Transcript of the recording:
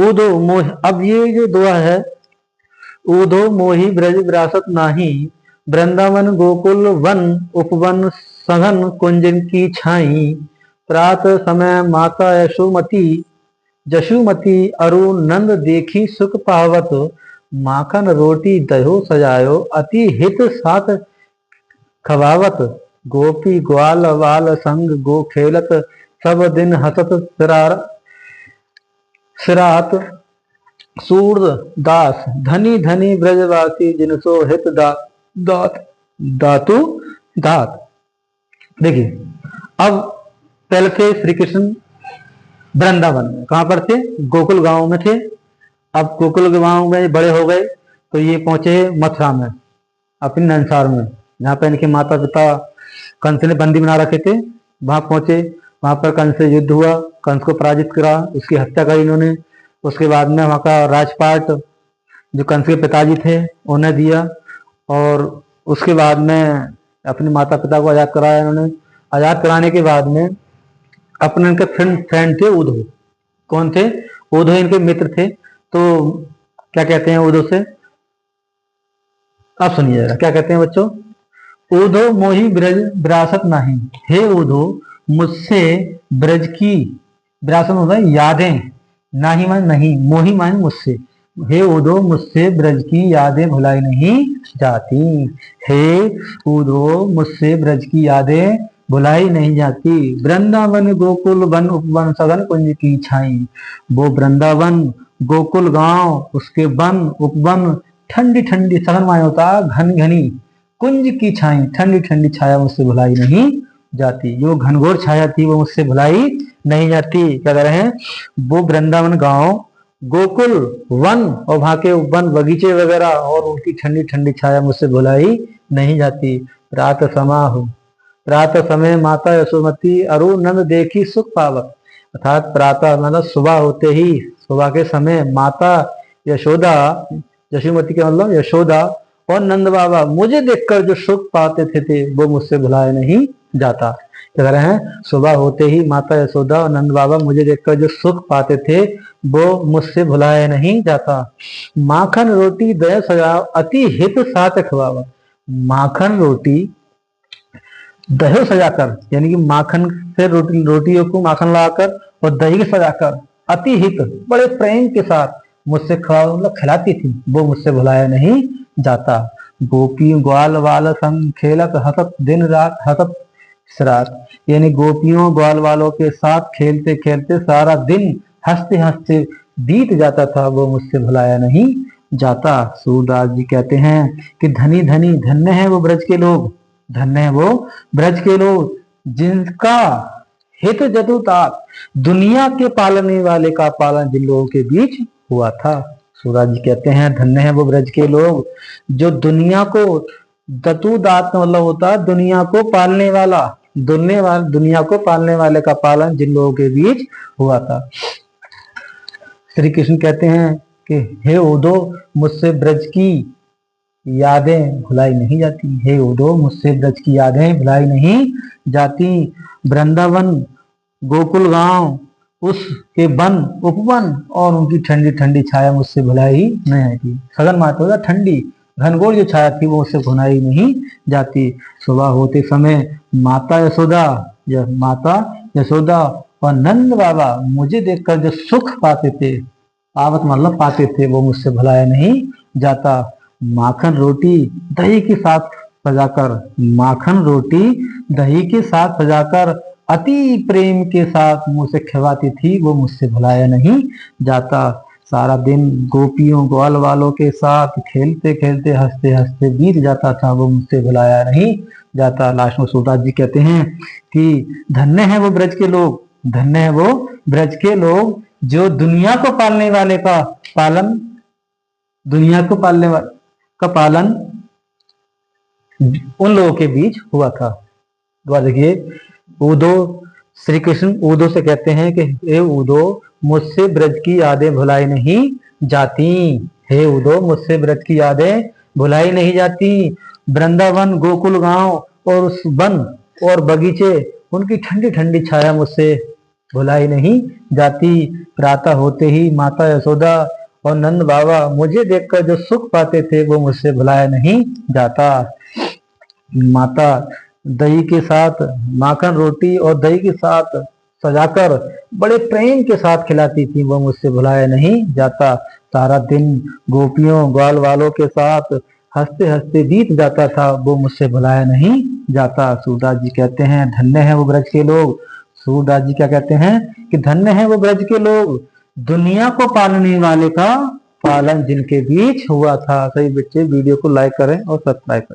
ऊधो मोह, अब ये जो दुआ है, ऊधो मोही ब्रज विरासत नाही, वृंदावन गोकुल वन उपवन सघन कुंज की छाई। प्रात समय माता यशोमती, जशुमती अरु नंद देखी सुख पावत, माखन रोटी दहो सजायो अति हित साथ खवावत। गोपी ग्वाल वाल संग गो खेलत, सब दिन हसत सिरात। सूर दास धनी धनी ब्रजवासी, जिनसो हित दात दातु दात। देखिए, अब पहले थे श्री कृष्ण वृंदावन में, कहां पर थे? गोकुल गांव में थे। अब गोकुल गांव में बड़े हो गए तो ये पहुंचे मथुरा में, अपने नंसार में, जहाँ पे इनके माता पिता कंस ने बंदी बना रखे थे। वहां पहुंचे, वहां पर कंस से युद्ध हुआ, कंस को पराजित करा, उसकी हत्या करी इन्होंने। उसके बाद में वहां का राजपाट जो कंस के पिताजी थे उन्हें दिया, और उसके बाद में अपने माता पिता को आजाद कराया इन्होंने। आजाद कराने के बाद में अपने इनके फ्रेंड थे उद्धव। कौन थे? उद्धव इनके मित्र थे। तो क्या कहते हैं उद्धव से? आप सुनिए जरा, क्या कहते हैं बच्चों? उद्धव मोही ब्रज विरासत नहीं, हे उद्धव मुझसे ब्रज की विरासत होता है यादें, नाही मान नहीं, मोही मान मुझसे, हे उद्धव मुझसे ब्रज की यादें भुलाई नहीं जाती। हे उद्धव मुझसे ब्रज की यादें भुलाई नहीं जाती। वृंदावन गोकुल वन उपवन सघन कुंज की छाई। वो वृंदावन गोकुल गांव, उसके वन उपवन, ठंडी ठंडी, सघन माने होता घन घनी, कुंज की छाई, ठंडी ठंडी छाया मुझसे भुलाई नहीं जाती। जो घनघोर छाया थी वो मुझसे भुलाई नहीं जाती। क्या कह रहे हैं? वो वृंदावन गांव, गोकुल वन और वहां के वन बगीचे वगैरह और उनकी ठंडी ठंडी छाया मुझसे भुलाई नहीं जाती। रात समाहु, प्रातः समय माता यशोमती अरु नंद देखी सुख पावत। अर्थात प्रातः मतलब सुबह होते ही, सुबह के समय माता यशोदा, यशोमती के मतलब यशोदा और नंद बाबा मुझे देखकर जो सुख पाते थे वो मुझसे भुलाया नहीं जाता। कह रहे हैं सुबह होते ही माता यशोदा और नंद बाबा मुझे देखकर जो सुख पाते थे वो मुझसे भुलाया नहीं जाता। माखन रोटी दया सजाओ अति हित साथ खवावा। माखन रोटी दही सजाकर, यानी कि माखन से रोटियों को माखन लगाकर और दही सजाकर अति हित, बड़े प्रेम के साथ मुझसे मतलब खिलाती थी, वो मुझसे भुलाया नहीं जाता। गोपी ग्वाल वाल संग खेलत हसत दिन रात हसत रात, यानी गोपियों ग्वाल वालों के साथ खेलते खेलते सारा दिन हंसते हंसते बीत जाता था, वो मुझसे भुलाया नहीं जाता। सूरदास जी कहते हैं कि धनी धनी धन्य है वो ब्रज के लोग, धन्य है वो ब्रज के लोग, जिनका हित जतुतात, दुनिया के पालने वाले का पालन जिन लोगों के बीच हुआ था। सूरदास जी कहते हैं धन्य है वो ब्रज के लोग जो दुनिया को, दतुदात का मतलब होता है दुनिया को पालने वाला, दुनिया को पालने वाले का पालन जिन लोगों के बीच हुआ था। श्री कृष्ण कहते हैं कि हे उद्धव मुझसे ब्रज की यादें भुलाई नहीं जाती, हे उद्धव मुझसे ब्रज की यादें भुलाई नहीं जाती। वृंदावन गोकुल गांव, उसके वन उपवन और उनकी ठंडी ठंडी छाया मुझसे भुलाई नहीं जाती। सघन मात्र होता ठंडी, घनघोर जो छाया थी वो मुझसे भुलाई नहीं जाती। सुबह होते समय माता यशोदा और नंद बाबा मुझे देखकर जो सुख पाते थे, पावत मतलब पाते थे, वो मुझसे भुलाया नहीं जाता। माखन रोटी दही के साथ सजाकर, माखन रोटी दही के साथ सजाकर अति प्रेम के साथ मुझसे खिलाती थी, वो मुझसे भुलाया नहीं जाता। सारा दिन गोपियों ग्वाल वालों के साथ खेलते खेलते हंसते हंसते बीत जाता था, वो मुझसे भुलाया नहीं जाता। लास्ट में सूरदास जी कहते हैं कि धन्य है वो ब्रज के लोग, धन्य है वो ब्रज के लोग जो दुनिया को पालने वाले का पालन, दुनिया को पालने वाले का पालन उन लोगों के बीच हुआ था। दोबारा देखिए, उद्धव, श्री कृष्ण उद्धव से कहते हैं कि हे उद्धव मुझसे ब्रज की यादें भुलाई नहीं जाती, हे उद्धव मुझसे ब्रज की यादें भुलाई नहीं जाती। वृंदावन गोकुल गांव और उस वन और बगीचे, उनकी ठंडी ठंडी छाया मुझसे भुलाई नहीं जाती। प्रातः होते ही माता यशोदा और नंद बाबा मुझे देखकर जो सुख पाते थे वो मुझसे भुलाया नहीं जाता। माता दही के साथ माखन रोटी और दही के साथ सजाकर बड़े प्रेम के साथ खिलाती थी, वो मुझसे भुलाया नहीं जाता। सारा दिन गोपियों ग्वाल वालों के साथ हंसते हंसते बीत जाता था, वो मुझसे भुलाया नहीं जाता। सूरदास जी कहते हैं धन्य है वो ब्रज के लोग। सूरदास जी क्या कहते हैं कि धन्य है वो ब्रज के लोग, दुनिया को पालने वाले का पालन जिनके बीच हुआ था। सही बच्चे वीडियो को लाइक करें और सब्सक्राइब करें।